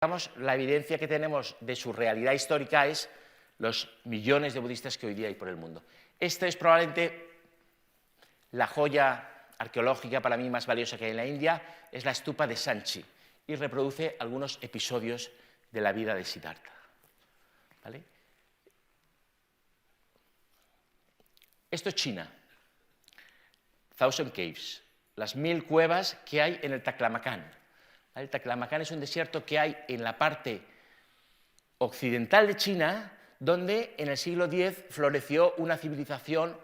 Digamos, la evidencia que tenemos de su realidad histórica es los millones de budistas que hoy día hay por el mundo. Esta es probablemente la joya arqueológica para mí más valiosa que hay en la India, es la estupa de Sanchi, y reproduce algunos episodios de la vida de Siddhartha. ¿Vale? Esto es China, Thousand Caves, las 1000 cuevas que hay en el Taklamakan. El Taklamakan es un desierto que hay en la parte occidental de China, donde en el siglo X floreció una civilización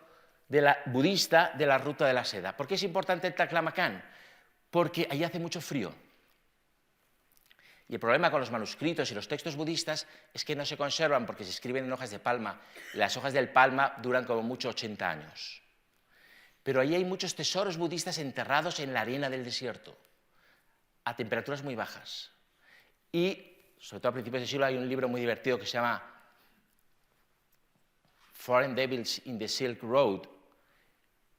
budista de la ruta de la seda. ¿Por qué es importante el Taklamakan? Porque allí hace mucho frío. Y el problema con los manuscritos y los textos budistas es que no se conservan porque se escriben en hojas de palma. Y las hojas del palma duran como mucho 80 años. Pero allí hay muchos tesoros budistas enterrados en la arena del desierto, a temperaturas muy bajas. Y, sobre todo a principios del siglo, hay un libro muy divertido que se llama Foreign Devils in the Silk Road,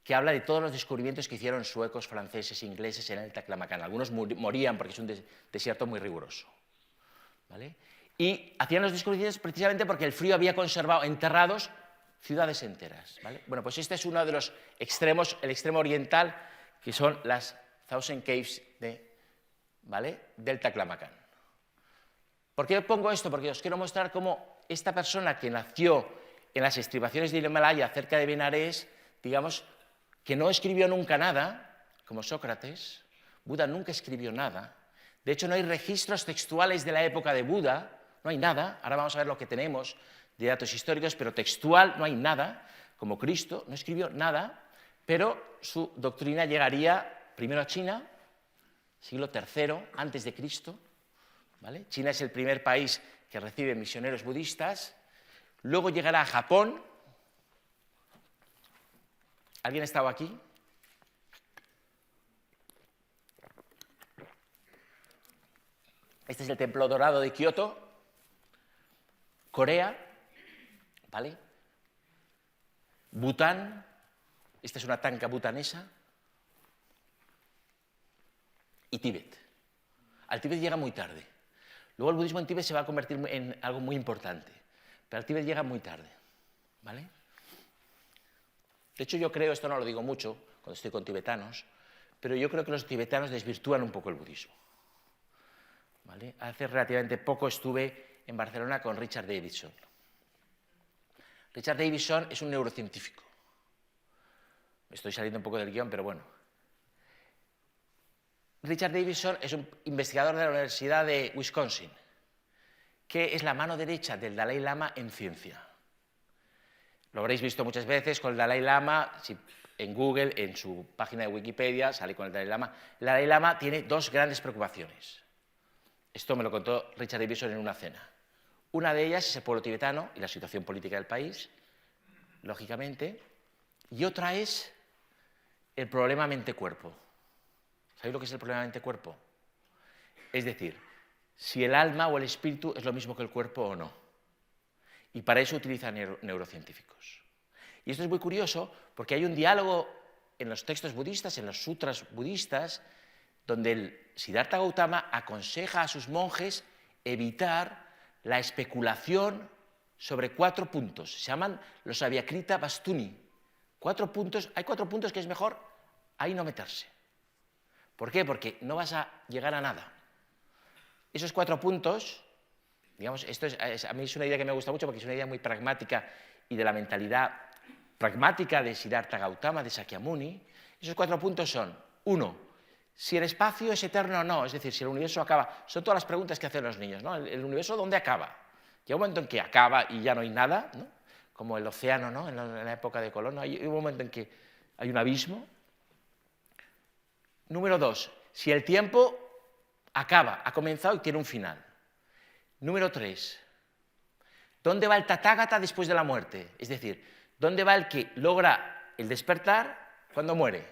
que habla de todos los descubrimientos que hicieron suecos, franceses, ingleses en el Taklamakan. Algunos morían porque es un desierto muy riguroso. ¿Vale? Y hacían los descubrimientos precisamente porque el frío había conservado enterrados ciudades enteras. ¿Vale? Bueno, pues este es uno de los extremos, el extremo oriental, que son las Thousand Caves del Taklamakan. ¿Por qué pongo esto? Porque os quiero mostrar cómo esta persona que nació en las estribaciones del Himalaya, cerca de Benarés, digamos, que no escribió nunca nada, como Sócrates. Buda nunca escribió nada. De hecho, no hay registros textuales de la época de Buda, no hay nada. Ahora vamos a ver lo que tenemos de datos históricos, pero textual no hay nada. Como Cristo no escribió nada, pero su doctrina llegaría primero a China, siglo III antes de Cristo. ¿Vale? China es el primer país que recibe misioneros budistas. Luego llegará a Japón. ¿Alguien ha estado aquí? Este es el Templo Dorado de Kioto. Corea, ¿vale? Bután, esta es una tanka butanesa. Y Tíbet. Al Tíbet llega muy tarde. Luego el budismo en Tíbet se va a convertir en algo muy importante, pero al Tíbet llega muy tarde. ¿Vale? De hecho, yo creo, esto no lo digo mucho cuando estoy con tibetanos, pero yo creo que los tibetanos desvirtúan un poco el budismo. ¿Vale? Hace relativamente poco estuve en Barcelona con Richard Davidson. Richard Davidson es un neurocientífico. Me estoy saliendo un poco del guión, pero bueno. Richard Davidson es un investigador de la Universidad de Wisconsin, que es la mano derecha del Dalai Lama en ciencia. Lo habréis visto muchas veces con el Dalai Lama, en Google, en su página de Wikipedia, sale con el Dalai Lama. El Dalai Lama tiene dos grandes preocupaciones. Esto me lo contó Richard Davidson en una cena. Una de ellas es el pueblo tibetano y la situación política del país, lógicamente, y otra es el problema mente-cuerpo. ¿Sabéis lo que es el problema mente-cuerpo? Es decir, si el alma o el espíritu es lo mismo que el cuerpo o no. Y para eso utilizan neurocientíficos. Y esto es muy curioso porque hay un diálogo en los textos budistas, en los sutras budistas, donde el Siddhartha Gautama aconseja a sus monjes evitar la especulación sobre 4 puntos. Se llaman los Avyakrita Vastuni. 4 puntos, hay 4 puntos que es mejor ahí no meterse. ¿Por qué? Porque no vas a llegar a nada. Esos 4 puntos, digamos, a mí es una idea que me gusta mucho porque es una idea muy pragmática y de la mentalidad pragmática de Siddhartha Gautama, de Sakyamuni. Esos 4 puntos son, 1, si el espacio es eterno o no, es decir, si el universo acaba. Son todas las preguntas que hacen los niños, ¿no? ¿El universo dónde acaba? Llega un momento en que acaba y ya no hay nada, ¿no? Como el océano, ¿no? En la época de Colón, hay un momento en que hay un abismo. Número 2, si el tiempo acaba, ha comenzado y tiene un final. Número 3, ¿dónde va el Tathagata después de la muerte? Es decir, ¿dónde va el que logra el despertar cuando muere?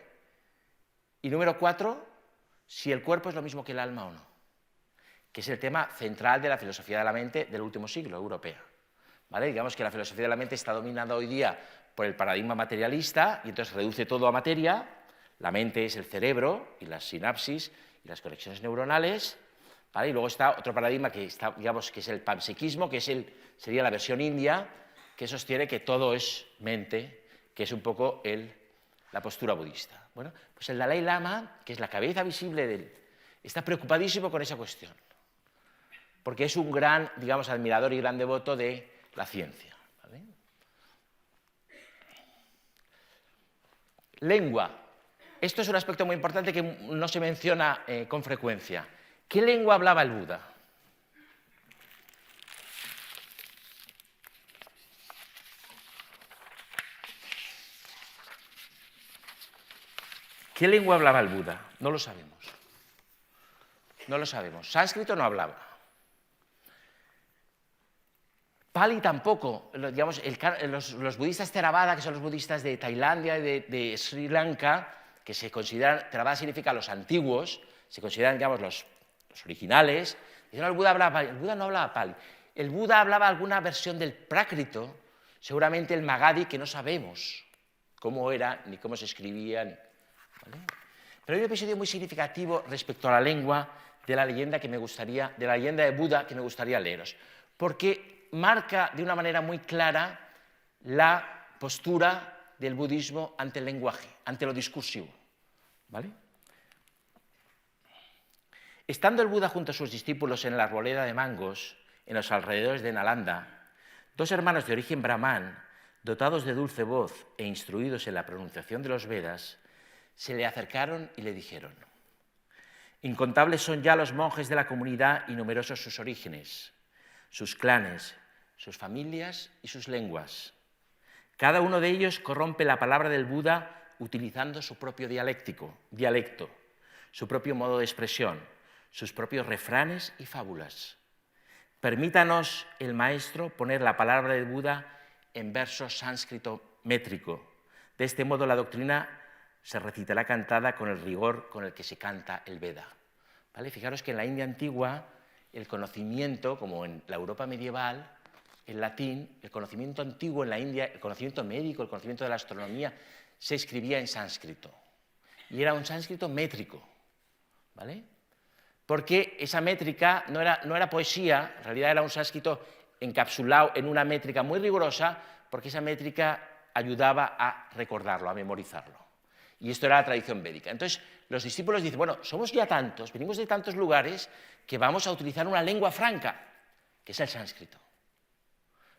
Y número 4, si el cuerpo es lo mismo que el alma o no, que es el tema central de la filosofía de la mente del último siglo, europea. ¿Vale? Digamos que la filosofía de la mente está dominada hoy día por el paradigma materialista y entonces reduce todo a materia. La mente es el cerebro y las sinapsis y las conexiones neuronales, ¿vale? Y luego está otro paradigma que, digamos, que es el panpsiquismo, que sería la versión india, que sostiene que todo es mente, que es un poco la postura budista. Bueno, pues el Dalai Lama, que es la cabeza visible de él, está preocupadísimo con esa cuestión, porque es un gran, digamos, admirador y gran devoto de la ciencia. ¿Vale? Lengua. Esto es un aspecto muy importante que no se menciona con frecuencia. ¿Qué lengua hablaba el Buda? ¿Qué lengua hablaba el Buda? No lo sabemos. No lo sabemos. Sánscrito no hablaba. Pali tampoco. Digamos, los budistas Theravada, que son los budistas de Tailandia y de Sri Lanka, que se consideran, Theravada significa los antiguos, se consideran, digamos, los originales, dicen, no, el Buda hablaba Pali. El Buda no hablaba Pali. El Buda hablaba alguna versión del Prákrito, seguramente el Magadhi, que no sabemos cómo era, ni cómo se escribía. ¿Vale? Pero hay un episodio muy significativo respecto a la lengua de la leyenda de la leyenda de Buda que me gustaría leeros, porque marca de una manera muy clara la postura del budismo ante el lenguaje, ante lo discursivo. ¿Vale? Estando el Buda junto a sus discípulos en la arboleda de mangos, en los alrededores de Nalanda, dos hermanos de origen brahmán, dotados de dulce voz e instruidos en la pronunciación de los Vedas, se le acercaron y le dijeron: incontables son ya los monjes de la comunidad y numerosos sus orígenes, sus clanes, sus familias y sus lenguas. Cada uno de ellos corrompe la palabra del Buda utilizando su propio dialecto, su propio modo de expresión, sus propios refranes y fábulas. Permítanos, el maestro, poner la palabra del Buda en verso sánscrito métrico. De este modo la doctrina se recitará cantada con el rigor con el que se canta el Veda. ¿Vale? Fijaros que en la India antigua el conocimiento, como en la Europa medieval, el latín, el conocimiento antiguo en la India, el conocimiento médico, el conocimiento de la astronomía, se escribía en sánscrito. Y era un sánscrito métrico. ¿Vale? Porque esa métrica no era poesía, en realidad era un sánscrito encapsulado en una métrica muy rigurosa, porque esa métrica ayudaba a recordarlo, a memorizarlo. Y esto era la tradición védica. Entonces, los discípulos dicen, bueno, somos ya tantos, venimos de tantos lugares, que vamos a utilizar una lengua franca, que es el sánscrito,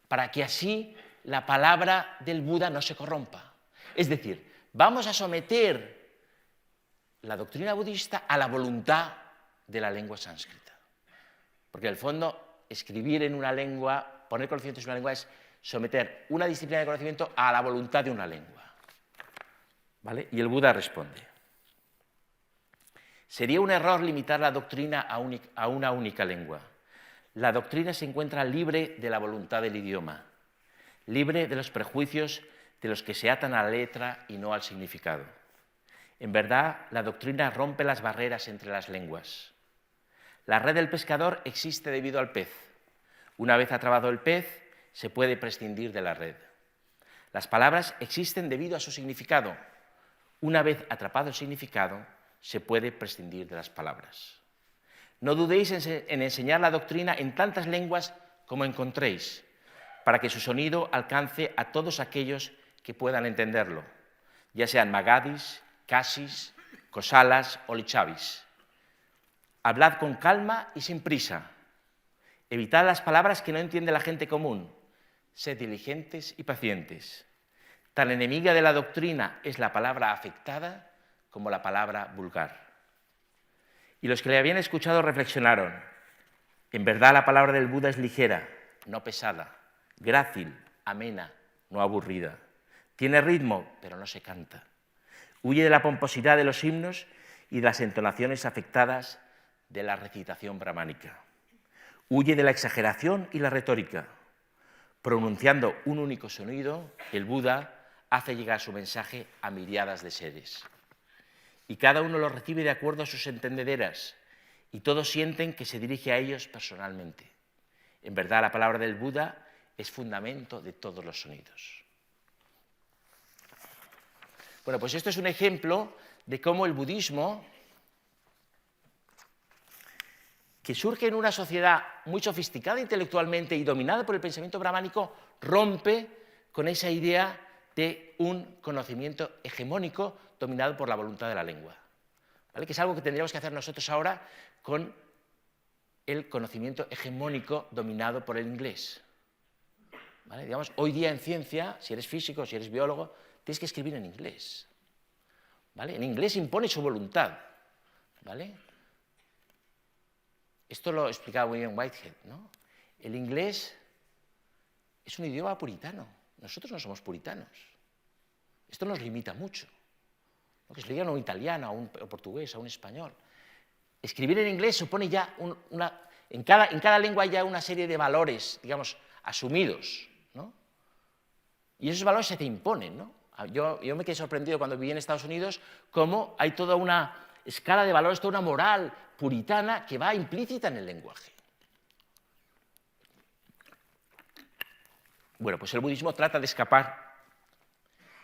para que así la palabra del Buda no se corrompa. Es decir, vamos a someter la doctrina budista a la voluntad de la lengua sánscrita. Porque en el fondo, escribir en una lengua, poner conocimientos en una lengua es someter una disciplina de conocimiento a la voluntad de una lengua. ¿Vale? Y el Buda responde: sería un error limitar la doctrina a una única lengua. La doctrina se encuentra libre de la voluntad del idioma, libre de los prejuicios de los que se atan a la letra y no al significado. En verdad, la doctrina rompe las barreras entre las lenguas. La red del pescador existe debido al pez. Una vez atrapado el pez, se puede prescindir de la red. Las palabras existen debido a su significado. Una vez atrapado el significado, se puede prescindir de las palabras. No dudéis en enseñar la doctrina en tantas lenguas como encontréis, para que su sonido alcance a todos aquellos que puedan entenderlo, ya sean magadhis, kasis, kosalas o lichavis. Hablad con calma y sin prisa. Evitad las palabras que no entiende la gente común. Sed diligentes y pacientes. Tan enemiga de la doctrina es la palabra afectada como la palabra vulgar. Y los que le habían escuchado reflexionaron: en verdad la palabra del Buda es ligera, no pesada, grácil, amena, no aburrida. Tiene ritmo, pero no se canta. Huye de la pomposidad de los himnos y de las entonaciones afectadas de la recitación brahmánica. Huye de la exageración y la retórica. Pronunciando un único sonido, el Buda hace llegar su mensaje a miriadas de seres. Y cada uno lo recibe de acuerdo a sus entendederas, y todos sienten que se dirige a ellos personalmente. En verdad, la palabra del Buda es fundamento de todos los sonidos. Bueno, pues esto es un ejemplo de cómo el budismo, que surge en una sociedad muy sofisticada intelectualmente y dominada por el pensamiento brahmánico, rompe con esa idea de un conocimiento hegemónico dominado por la voluntad de la lengua, ¿vale? Que es algo que tendríamos que hacer nosotros ahora con el conocimiento hegemónico dominado por el inglés, ¿vale? Digamos, hoy día en ciencia, si eres físico, si eres biólogo, tienes que escribir en inglés, ¿vale? En inglés impone su voluntad, ¿vale? Esto lo explicaba muy bien Whitehead, ¿no? El inglés es un idioma puritano. Nosotros no somos puritanos. Esto nos limita mucho. ¿No? Que se lo digan a un italiano, a un portugués, a un español. Escribir en inglés supone ya en cada lengua hay ya una serie de valores, digamos, asumidos, ¿no? Y esos valores se te imponen, ¿no? Yo me quedé sorprendido cuando viví en Estados Unidos cómo hay toda una escala de valores, toda una moral puritana que va implícita en el lenguaje. Bueno, pues el budismo trata de escapar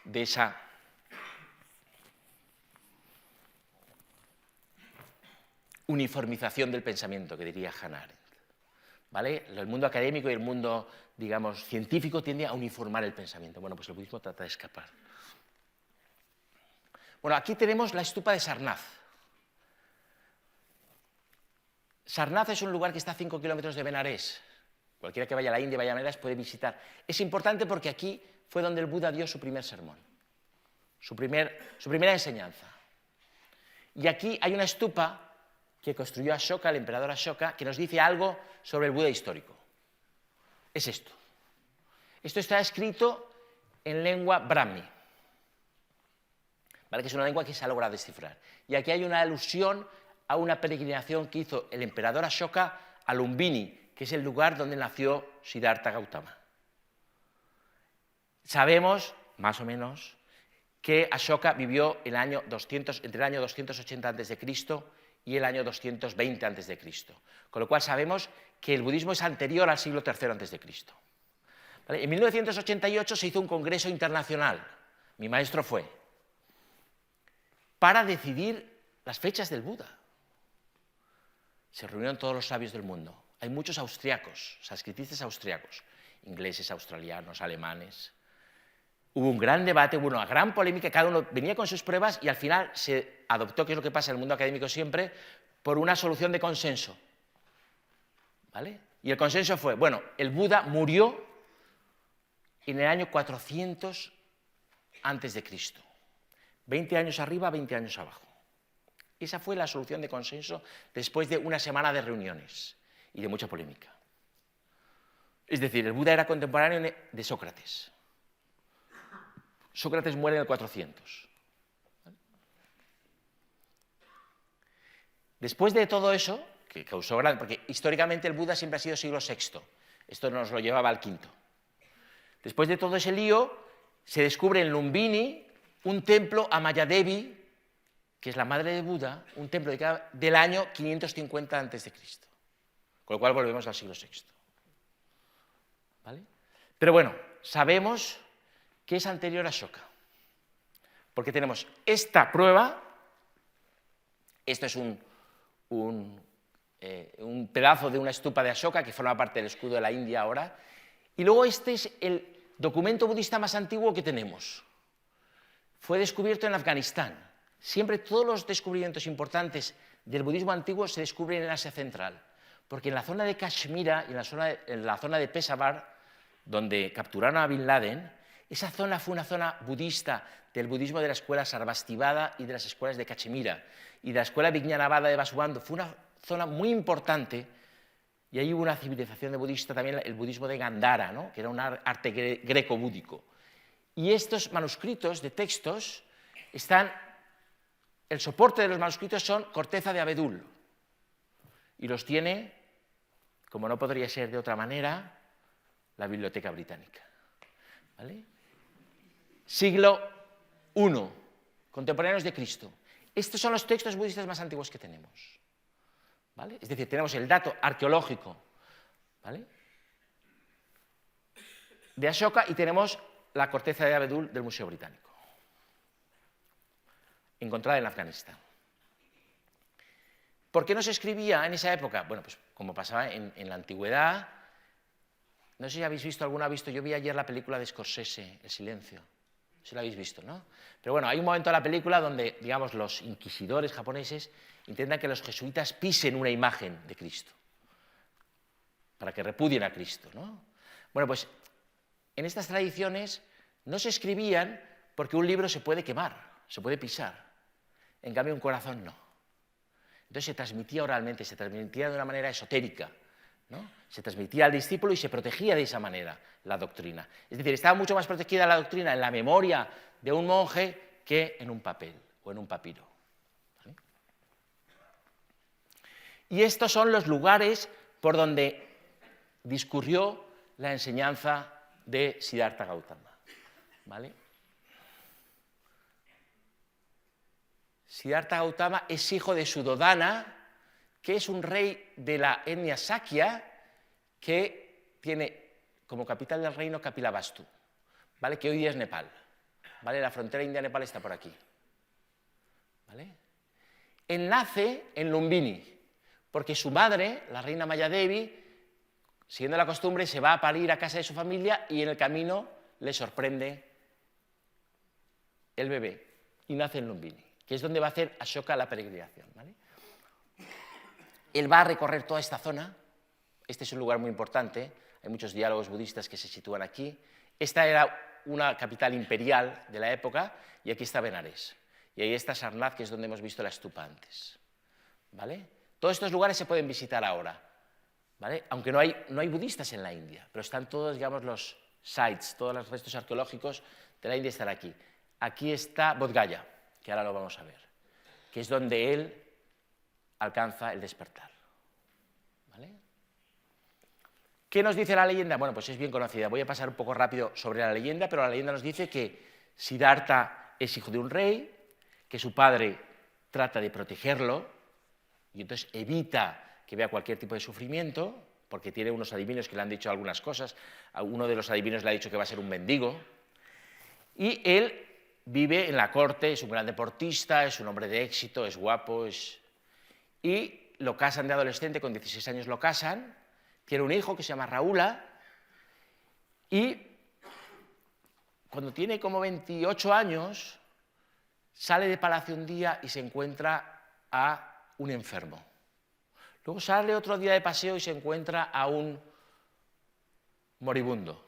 de esa uniformización del pensamiento, que diría Hannah Arendt, ¿vale? El mundo académico y el mundo, digamos, científico tiende a uniformar el pensamiento. Bueno, pues el budismo trata de escapar. Bueno, aquí tenemos la estupa de Sarnath. Sarnath es un lugar que está a 5 kilómetros de Benarés. Cualquiera que vaya a la India, vaya a Benarés, puede visitar. Es importante porque aquí fue donde el Buda dio su primer sermón, su primera enseñanza. Y aquí hay una estupa que construyó Ashoka, el emperador Ashoka, que nos dice algo sobre el Buda histórico. Es esto. Esto está escrito en lengua brahmi, ¿vale? Que es una lengua que se ha logrado descifrar. Y aquí hay una alusión a una peregrinación que hizo el emperador Ashoka a Lumbini, que es el lugar donde nació Siddhartha Gautama. Sabemos, más o menos, que Ashoka vivió entre el año 280 a.C. y el año 220 a.C., con lo cual sabemos que el budismo es anterior al siglo III a.C. ¿Vale? En 1988 se hizo un congreso internacional, mi maestro fue, para decidir las fechas del Buda. Se reunieron todos los sabios del mundo. Hay muchos austriacos, sánscritistas austriacos, ingleses, australianos, alemanes. Hubo un gran debate, hubo una gran polémica, cada uno venía con sus pruebas y al final se adoptó, que es lo que pasa en el mundo académico siempre, por una solución de consenso, ¿vale? Y el consenso fue, bueno, el Buda murió en el año 400 a.C., 20 años arriba, 20 años abajo. Esa fue la solución de consenso después de una semana de reuniones y de mucha polémica. Es decir, el Buda era contemporáneo de Sócrates. Sócrates muere en el 400. Después de todo eso, que causó gran... porque históricamente el Buda siempre ha sido siglo VI, esto nos lo llevaba al V. Después de todo ese lío, se descubre en Lumbini un templo a Mayadevi, que es la madre de Buda, un templo del año 550 a.C., con lo cual volvemos al siglo VI. ¿Vale? Pero bueno, sabemos que es anterior a Ashoka, porque tenemos esta prueba, esto es un pedazo de una estupa de Ashoka que forma parte del escudo de la India ahora, y luego este es el documento budista más antiguo que tenemos. Fue descubierto en Afganistán. Siempre todos los descubrimientos importantes del budismo antiguo se descubren en Asia Central, porque en la zona de Kashmira y en la zona de Peshawar, donde capturaron a Bin Laden, esa zona fue una zona budista del budismo de la escuela Sarvastivada y de las escuelas de Cachemira y de la escuela Vijñanavada de Vasubandhu. Fue una zona muy importante y ahí hubo una civilización de budista, también el budismo de Gandhara, ¿no? Que era un arte greco-búdico. Y estos manuscritos de textos están... El soporte de los manuscritos son corteza de abedul y los tiene, como no podría ser de otra manera, la Biblioteca Británica. ¿Vale? Siglo I, contemporáneos de Cristo. Estos son los textos budistas más antiguos que tenemos. ¿Vale? Es decir, tenemos el dato arqueológico, ¿vale?, de Ashoka y tenemos la corteza de abedul del Museo Británico, encontrada en Afganistán. ¿Por qué no se escribía en esa época? Bueno, pues como pasaba en la antigüedad. No sé si habéis visto, alguno ha visto, yo vi ayer la película de Scorsese, El silencio. No sé si la habéis visto, ¿no? Pero bueno, hay un momento en la película donde, digamos, los inquisidores japoneses intentan que los jesuitas pisen una imagen de Cristo, para que repudien a Cristo, ¿no? Bueno, pues en estas tradiciones no se escribían porque un libro se puede quemar, se puede pisar. En cambio, un corazón no. Entonces se transmitía oralmente, se transmitía de una manera esotérica, ¿no? Se transmitía al discípulo y se protegía de esa manera la doctrina. Es decir, estaba mucho más protegida la doctrina en la memoria de un monje que en un papel o en un papiro. ¿Vale? Y estos son los lugares por donde discurrió la enseñanza de Siddhartha Gautama. ¿Vale? Siddhartha Gautama es hijo de Suddhodana, que es un rey de la etnia Sakya, que tiene como capital del reino Kapilavastu, ¿vale? Que hoy día es Nepal. ¿Vale? La frontera India-Nepal está por aquí. ¿Vale? Él nace en Lumbini, porque su madre, la reina Mayadevi, siguiendo la costumbre, se va a parir a casa de su familia y en el camino le sorprende el bebé y nace en Lumbini, que es donde va a hacer Ashoka la peregrinación. ¿Vale? Él va a recorrer toda esta zona. Este es un lugar muy importante, hay muchos diálogos budistas que se sitúan aquí. Esta era una capital imperial de la época y aquí está Benares. Y ahí está Sarnath, que es donde hemos visto la stupa antes. ¿Vale? Todos estos lugares se pueden visitar ahora, ¿vale? Aunque no hay budistas en la India, pero están todos, digamos, los sites, todos los restos arqueológicos de la India están aquí. Aquí está Bodh Gaya, que ahora lo vamos a ver, que es donde él alcanza el despertar. ¿Vale? ¿Qué nos dice la leyenda? Bueno, pues es bien conocida. Voy a pasar un poco rápido sobre la leyenda, pero la leyenda nos dice que Siddhartha es hijo de un rey, que su padre trata de protegerlo y entonces evita que vea cualquier tipo de sufrimiento, porque tiene unos adivinos que le han dicho algunas cosas. A uno de los adivinos le ha dicho que va a ser un mendigo. Y él vive en la corte, es un gran deportista, es un hombre de éxito, es guapo, y lo casan de adolescente, con 16 años lo casan, tiene un hijo que se llama Rahula, y cuando tiene como 28 años, sale de palacio un día y se encuentra a un enfermo. Luego sale otro día de paseo y se encuentra a un moribundo,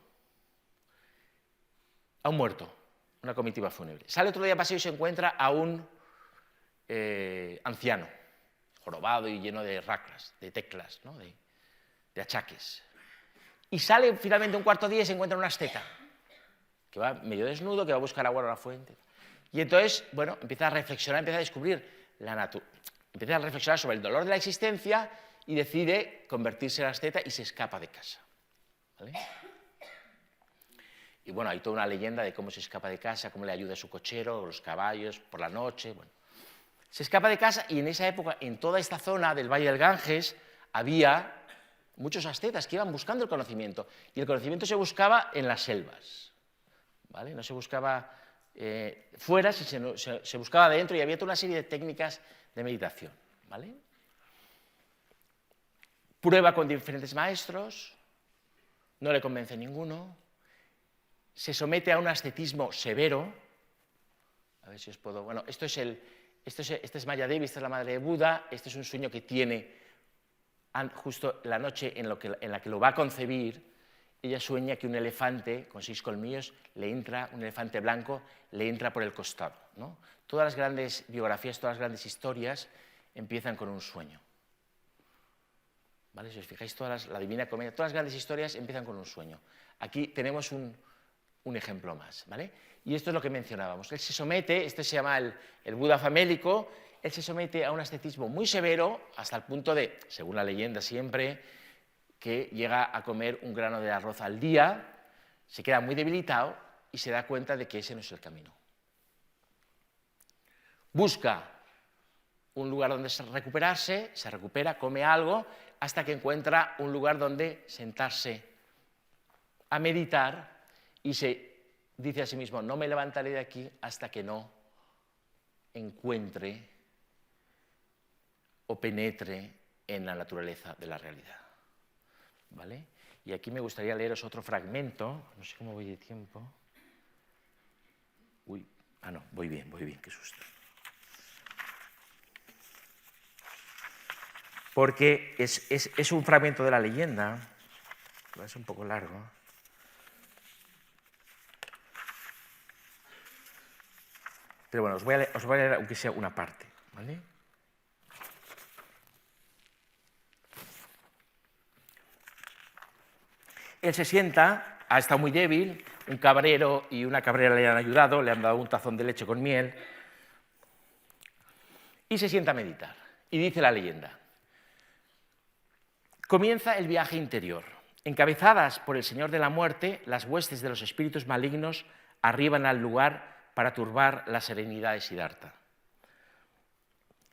a un muerto, una comitiva fúnebre. Sale otro día de paseo y se encuentra a un anciano, jorobado y lleno de raclas, de teclas, ¿no? de achaques. Y sale finalmente un cuarto día y se encuentra un asceta, que va medio desnudo, que va a buscar agua a la fuente. Y entonces, bueno, empieza a reflexionar, empieza a descubrir empieza a reflexionar sobre el dolor de la existencia y decide convertirse en asceta y se escapa de casa. ¿Vale? Y bueno, hay toda una leyenda de cómo se escapa de casa, cómo le ayuda a su cochero, los caballos, por la noche. Bueno. Se escapa de casa y en esa época, en toda esta zona del Valle del Ganges, había muchos ascetas que iban buscando el conocimiento. Y el conocimiento se buscaba en las selvas. ¿Vale? No se buscaba fuera, se buscaba dentro y había toda una serie de técnicas de meditación. ¿Vale? Prueba con diferentes maestros, no le convence ninguno, se somete a un ascetismo severo. A ver si os puedo... Bueno, este es Mayadevi, esta es la madre de Buda, este es un sueño que tiene justo la noche en la que lo va a concebir. Ella sueña que un elefante con 6 colmillos un elefante blanco, le entra por el costado, ¿no? Todas las grandes biografías, todas las grandes historias empiezan con un sueño. ¿Vale? Si os fijáis, la Divina Comedia, todas las grandes historias empiezan con un sueño. Aquí tenemos un ejemplo más, ¿vale? Y esto es lo que mencionábamos. Él se somete, este se llama el Buda famélico, él se somete a un ascetismo muy severo, hasta el punto de, según la leyenda siempre, que llega a comer un grano de arroz al día, se queda muy debilitado y se da cuenta de que ese no es el camino. Busca un lugar donde recuperarse, se recupera, come algo, hasta que encuentra un lugar donde sentarse a meditar y se dice a sí mismo, no me levantaré de aquí hasta que no encuentre o penetre en la naturaleza de la realidad. ¿Vale? Y aquí me gustaría leeros otro fragmento, no sé cómo voy de tiempo. Uy, no, voy bien, qué susto. Porque es un fragmento de la leyenda, es un poco largo. Pero bueno, os voy a leer aunque sea una parte, ¿vale? Él se sienta, ha estado muy débil, un cabrero y una cabrera le han ayudado, le han dado un tazón de leche con miel, y se sienta a meditar. Y dice la leyenda: comienza el viaje interior. Encabezadas por el Señor de la Muerte, las huestes de los espíritus malignos arriban al lugar para turbar la serenidad de Siddhartha.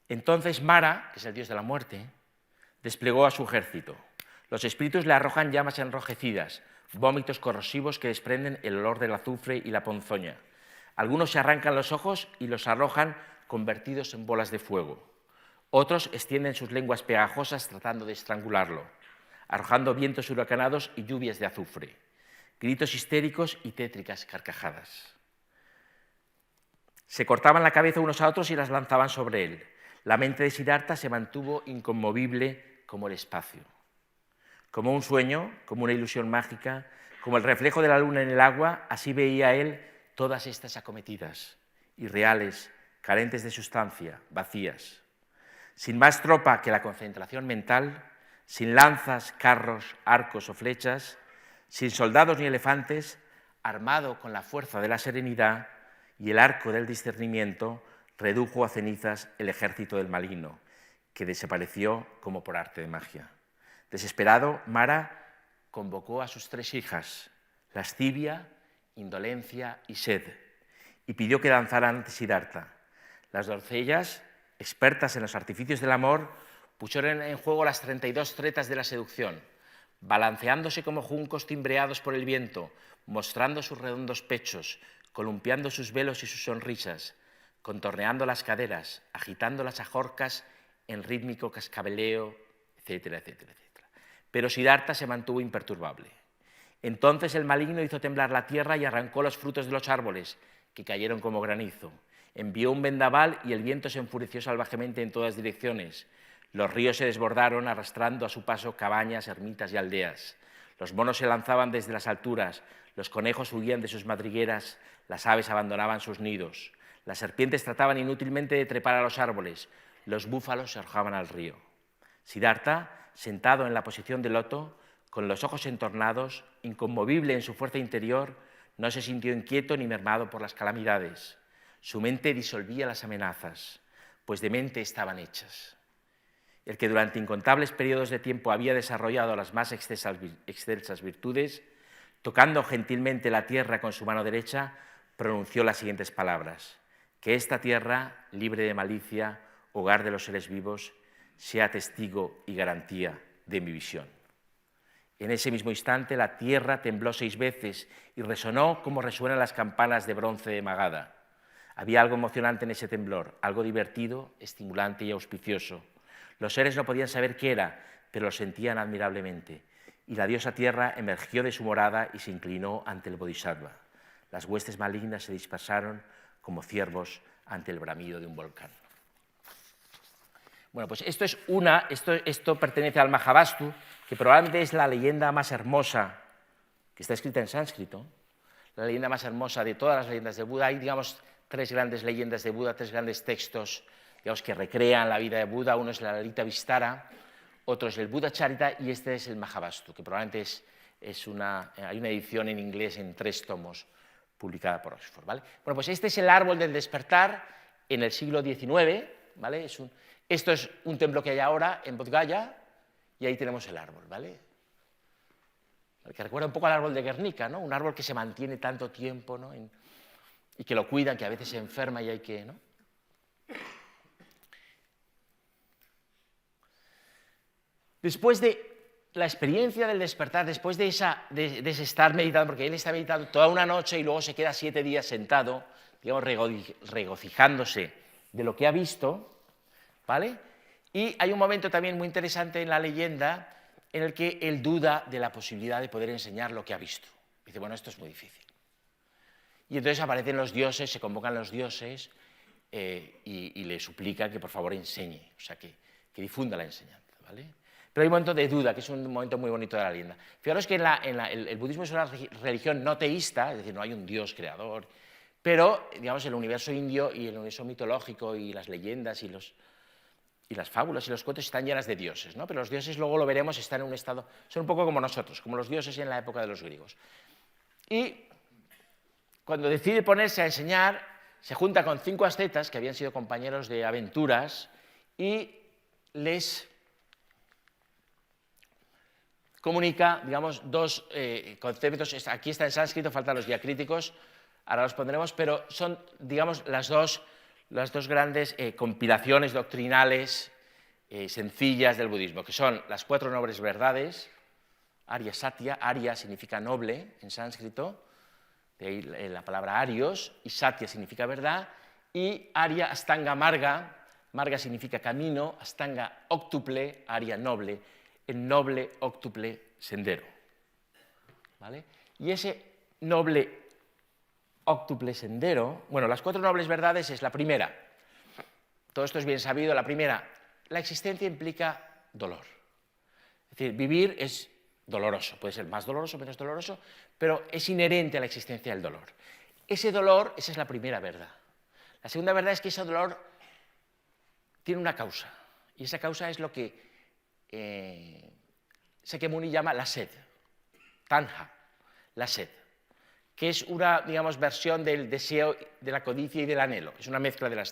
Entonces Mara, que es el dios de la muerte, desplegó a su ejército. Los espíritus le arrojan llamas enrojecidas, vómitos corrosivos que desprenden el olor del azufre y la ponzoña. Algunos se arrancan los ojos y los arrojan convertidos en bolas de fuego. Otros extienden sus lenguas pegajosas tratando de estrangularlo, arrojando vientos huracanados y lluvias de azufre, gritos histéricos y tétricas carcajadas. Se cortaban la cabeza unos a otros y las lanzaban sobre él. La mente de Siddhartha se mantuvo inconmovible como el espacio. Como un sueño, como una ilusión mágica, como el reflejo de la luna en el agua, así veía él todas estas acometidas, irreales, carentes de sustancia, vacías. Sin más tropa que la concentración mental, sin lanzas, carros, arcos o flechas, sin soldados ni elefantes, armado con la fuerza de la serenidad y el arco del discernimiento, redujo a cenizas el ejército del maligno, que desapareció como por arte de magia. Desesperado, Mara convocó a sus 3 hijas, lascivia, indolencia y sed, y pidió que danzaran ante Siddhartha. Las doncellas, expertas en los artificios del amor, pusieron en juego las 32 tretas de la seducción, balanceándose como juncos timbreados por el viento, mostrando sus redondos pechos, columpiando sus velos y sus sonrisas, contorneando las caderas, agitando las ajorcas en rítmico cascabeleo, etcétera, etcétera, etcétera. Pero Siddhartha se mantuvo imperturbable. Entonces el maligno hizo temblar la tierra y arrancó los frutos de los árboles, que cayeron como granizo. Envió un vendaval y el viento se enfureció salvajemente en todas direcciones. Los ríos se desbordaron, arrastrando a su paso cabañas, ermitas y aldeas. Los monos se lanzaban desde las alturas, los conejos huían de sus madrigueras, las aves abandonaban sus nidos. Las serpientes trataban inútilmente de trepar a los árboles, los búfalos se arrojaban al río. Siddhartha, sentado en la posición de loto, con los ojos entornados, inconmovible en su fuerza interior, no se sintió inquieto ni mermado por las calamidades. Su mente disolvía las amenazas, pues de mente estaban hechas. El que durante incontables periodos de tiempo había desarrollado las más excelsas virtudes, tocando gentilmente la tierra con su mano derecha, pronunció las siguientes palabras: que esta tierra, libre de malicia, hogar de los seres vivos, sea testigo y garantía de mi visión. En ese mismo instante la tierra tembló 6 veces y resonó como resuenan las campanas de bronce de Magadha. Había algo emocionante en ese temblor, algo divertido, estimulante y auspicioso. Los seres no podían saber qué era, pero lo sentían admirablemente. Y la diosa tierra emergió de su morada y se inclinó ante el Bodhisattva. Las huestes malignas se dispersaron como ciervos ante el bramido de un volcán. Bueno, pues esto pertenece al Mahabhastu, que probablemente es la leyenda más hermosa, que está escrita en sánscrito, la leyenda más hermosa de todas las leyendas de Buda. Hay, digamos, 3 grandes leyendas de Buda, 3 grandes textos, digamos, que recrean la vida de Buda. Uno es la Lalita Vistara, otro es el Buddha Charita y este es el Mahabhastu, que probablemente hay una edición en inglés en 3 tomos publicada por Oxford, ¿vale? Bueno, pues este es el árbol del despertar en el siglo XIX, ¿vale? Esto es un templo que hay ahora en Bodh Gaya y ahí tenemos el árbol, ¿vale? Que recuerda un poco al árbol de Guernica, ¿no? Un árbol que se mantiene tanto tiempo, ¿no? Y que lo cuidan, que a veces se enferma y hay que, ¿no? Después de la experiencia del despertar, después de ese estar meditando, porque él está meditando toda una noche y luego se queda 7 días sentado, digamos, regocijándose de lo que ha visto, ¿vale? Y hay un momento también muy interesante en la leyenda en el que él duda de la posibilidad de poder enseñar lo que ha visto. Dice, bueno, esto es muy difícil. Y entonces aparecen los dioses, se convocan los dioses y le suplica que por favor enseñe, o sea, que difunda la enseñanza, ¿vale? Pero hay un momento de duda, que es un momento muy bonito de la leyenda. Fijaros que el budismo es una religión no teísta, es decir, no hay un dios creador, pero, digamos, el universo indio y el universo mitológico y las leyendas y las fábulas y los cuentos están llenas de dioses, ¿no? Pero los dioses, luego lo veremos, están en un estado, son un poco como nosotros, como los dioses en la época de los griegos. Y cuando decide ponerse a enseñar, se junta con 5 ascetas que habían sido compañeros de aventuras y les comunica, digamos, 2 conceptos. Aquí está en sánscrito, faltan los diacríticos, ahora los pondremos, pero son, digamos, las dos grandes compilaciones doctrinales sencillas del budismo, que son las 4 nobles verdades, Arya Satya. Arya significa noble en sánscrito, de ahí la palabra Arios, y Satya significa verdad, y Arya Astanga Marga. Marga significa camino, Astanga óctuple, Arya noble, el noble óctuple sendero, ¿vale? Y ese noble óctuple sendero, bueno, las 4 nobles verdades es la primera, todo esto es bien sabido, la primera, la existencia implica dolor, es decir, vivir es doloroso, puede ser más doloroso, menos doloroso, pero es inherente a la existencia del dolor. Ese dolor, esa es la primera verdad. La segunda verdad es que ese dolor tiene una causa, y esa causa es lo que Sakyamuni llama la sed, tanha, la sed, que es una, digamos, versión del deseo, de la codicia y del anhelo, es una mezcla de las